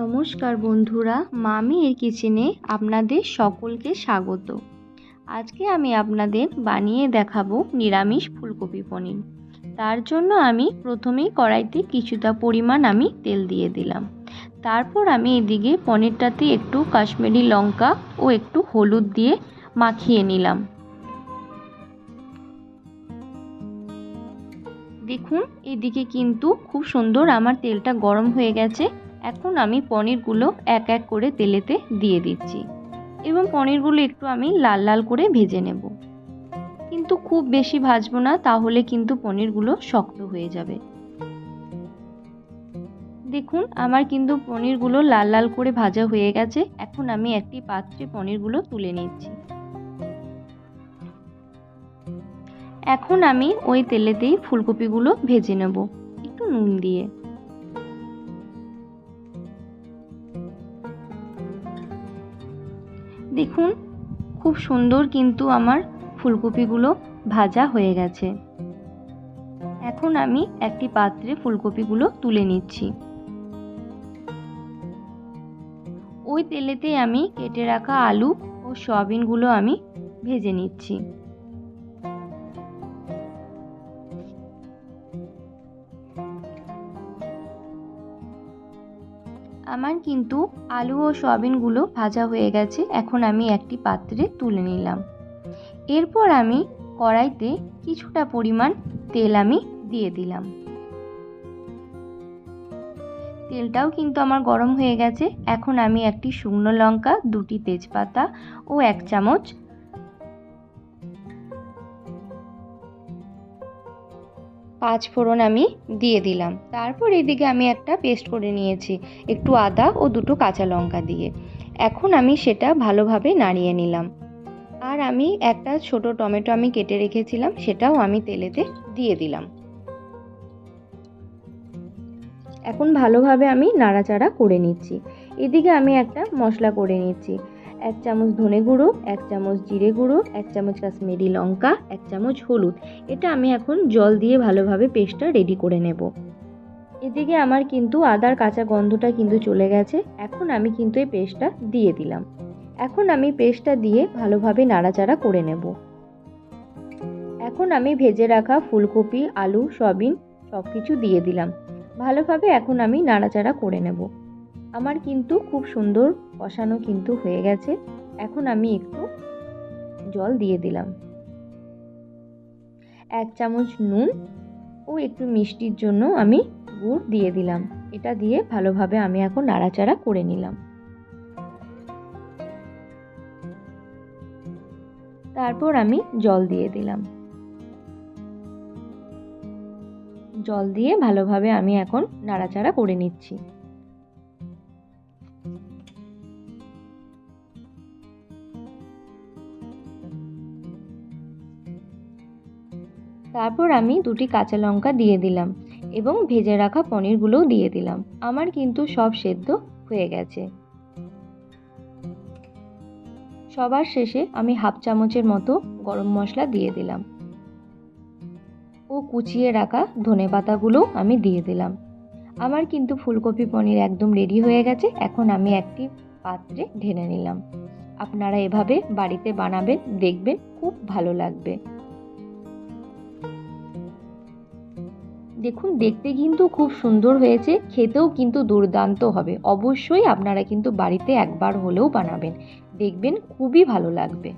নমস্কার বন্ধুরা, মামির কিচেনে আপনাদের সকলকে স্বাগত। আজকে আমি আপনাদের বানিয়ে দেখাবো নিরামিষ ফুলকপি পনির। তার জন্য আমি প্রথমেই কড়াইতে কিছুটা পরিমাণ আমি তেল দিয়ে দিলাম। তারপর আমি এদিকে পনিরটাতে একটু কাশ্মীরি লঙ্কা ও একটু হলুদ দিয়ে মাখিয়ে নিলাম। দেখুন এদিকে কিন্তু খুব সুন্দর আমার তেলটা গরম হয়ে গেছে। এখন আমি পনিরগুলো এক এক করে তেলেতে দিয়ে দিচ্ছি এবং পনিরগুলো একটু আমি লাল লাল করে ভেজে নেব, কিন্তু খুব বেশি ভাজবো না, তাহলে কিন্তু পনিরগুলো শক্ত হয়ে যাবে। দেখুন আমার কিন্তু পনিরগুলো লাল লাল করে ভাজা হয়ে গেছে। এখন আমি একটি পাত্রে পনিরগুলো তুলে নিচ্ছি। এখন আমি ওই তেলেতেই ফুলকপিগুলো ভেজে নেব একটু নুন দিয়ে। দেখুন খুব সুন্দর কিন্তু আমার ফুলকপিগুলো ভাজা হয়ে গেছে। এখন আমি একটি পাত্রে ফুলকপিগুলো তুলে নিচ্ছি। ওই তেলেতে আমি কেটে রাখা আলু ও সয়াবিনগুলো আমি ভেজে নিচ্ছি। আমার কিন্তু আলু ও সয়াবিনগুলো ভাজা হয়ে গেছে। এখন আমি একটি পাত্রে তুলে নিলাম। এরপর আমি কড়াইতে কিছুটা পরিমাণ তেল আমি দিয়ে দিলাম। তেলটাও কিন্তু আমার গরম হয়ে গেছে। এখন আমি একটি শুকনো লঙ্কা, দুটি তেজপাতা ও 1 চামচ পাঁচফোড়ন আমি দিয়ে দিলাম। তারপর এদিকে আমি একটা পেস্ট করে নিয়েছি একটু আদা ও দুটো কাঁচা লঙ্কা দিয়ে। এখন আমি সেটা ভালোভাবে নাড়িয়ে নিলাম। আর আমি একটা ছোট টমেটো আমি কেটে রেখেছিলাম, সেটাও আমি তেলেতে দিয়ে দিলাম। এখন ভালোভাবে আমি নাড়াচাড়া করে নিচ্ছি। এদিকে আমি একটা মশলা করে নিচ্ছি। 1 চামচ ধনে গুঁড়ো, 1 চামচ জিরে গুঁড়ো, 1 চামচ কাশ্মীরি লঙ্কা, 1 চামচ হলুদ। এটা আমি এখন জল দিয়ে ভালোভাবে পেস্টটা রেডি করে নেব। এদিকে আমার কিন্তু আদার কাঁচা গন্ধটা কিন্তু চলে গেছে। এখন আমি কিন্তু এই পেস্টটা দিয়ে দিলাম। এখন আমি পেস্টটা দিয়ে ভালোভাবে নাড়াচাড়া করে নেব। এখন আমি ভেজে রাখা ফুলকপি, আলু, সয়াবিন সব কিছু দিয়ে দিলাম। ভালোভাবে এখন আমি নাড়াচাড়া করে নেব। আমার কিন্তু খুব সুন্দর কষানো কিন্তু হয়ে গেছে। এখন আমি একটু জল দিয়ে দিলাম। 1 চামচ নুন ও একটু মিষ্টির জন্য আমি গুড় দিয়ে দিলাম। এটা দিয়ে ভালোভাবে আমি এখন নাড়াচাড়া করে নিলাম। তারপর আমি জল দিয়ে দিলাম। জল দিয়ে ভালোভাবে আমি এখন নাড়াচাড়া করে নিচ্ছি। তারপর আমি দুটি কাঁচা লঙ্কা দিয়ে দিলাম এবং ভেজে রাখা পনিরগুলোও দিয়ে দিলাম। আমার কিন্তু সব সেদ্ধ হয়ে গেছে। সবার শেষে আমি 1/2 চামচের মতো গরম মশলা দিয়ে দিলাম ও কুচিয়ে রাখা ধনেপাতাগুলো আমি দিয়ে দিলাম। আমার কিন্তু ফুলকপি পনির একদম রেডি হয়ে গেছে। এখন আমি একটি পাত্রে ঢেলে নিলাম। আপনারা এভাবে বাড়িতে বানাবেন, দেখবেন খুব ভালো লাগবে। দেখুন দেখতে কিন্তু খুব সুন্দর হয়েছে, খেতেও কিন্তু দুর্দান্ত হবে। অবশ্যই আপনারা কিন্তু বাড়িতে একবার হলেও বানাবেন, দেখবেন খুবই ভালো লাগবে।